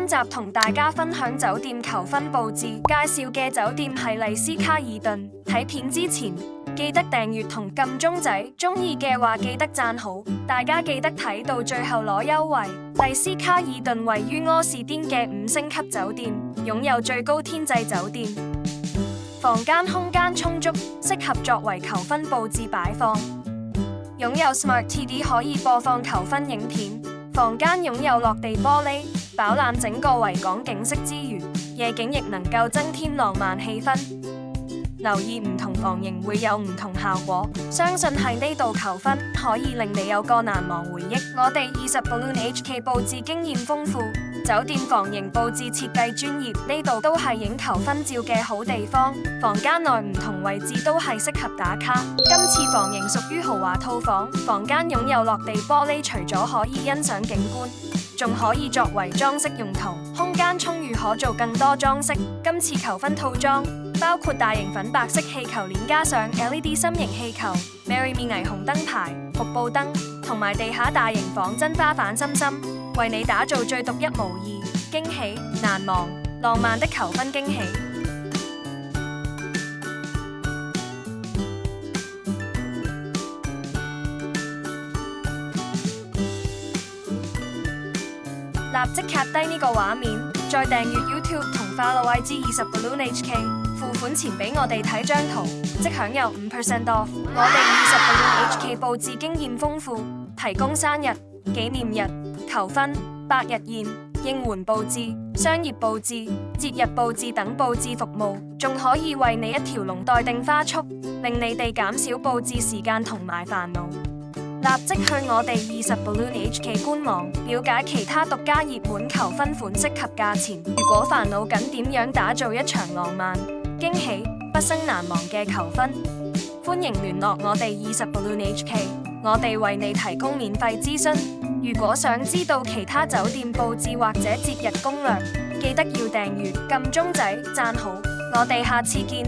今集同大家分享酒店求婚佈置，介紹嘅酒店係麗思卡爾頓。睇片之前記得訂閱同撳鐘仔，鍾意嘅話記得讚好。大家記得睇到最後攞優惠。麗思卡爾頓位於柯士甸嘅5星級酒店，擁有最高天際酒店，房間空間充足，適合作為求婚佈置擺放。擁有 Smart TV 可以播放求婚影片。房間擁有落地玻璃，飽覽整個維港景色之餘，夜景亦能夠增添浪漫氣氛。留意唔同房型會有唔同效果，相信喺呢度求婚可以令你有個難忘回憶。我哋20 Balloon HK 佈置經驗豐富，酒店房型佈置設計專業，呢度都係影求婚照嘅好地方。房間內唔同位置都係適合打卡。今次房型屬於豪華套房，房間擁有落地玻璃，除咗可以欣賞景觀，仲可以作為裝飾用途，空間充裕可做更多裝飾。今次求婚套裝包括大型粉白色氣球鏈加上 LED 心形氣球、Marry Me 霓虹燈牌、瀑布燈同埋地下大型仿真花瓣心心，為你打造最獨一無二、驚喜、難忘、浪漫的求婚驚喜。立即卡低呢個畫面，再訂閱 YouTube 同 follow IG 20 Balloon HK。付款前俾我哋睇張圖，即享有5% off。我哋20 Balloon HK 佈置經驗豐富，提供生日、紀念日、求婚、百日宴、應援佈置、商業佈置、節日佈置等佈置服務，仲可以為你一條龍待定花束，令你哋減少佈置時間同埋煩惱。立即去我哋20 Balloon HK 官網了解其他獨家熱門求婚款式及價錢。如果煩惱緊點樣打造一場浪漫、驚喜、畢生難忘嘅求婚，歡迎聯絡我哋20 Balloon HK， 我哋為你提供免費諮詢。如果想知道其他酒店佈置或者節日攻略，記得要訂閱、撳鐘仔、讚好。我哋下次見。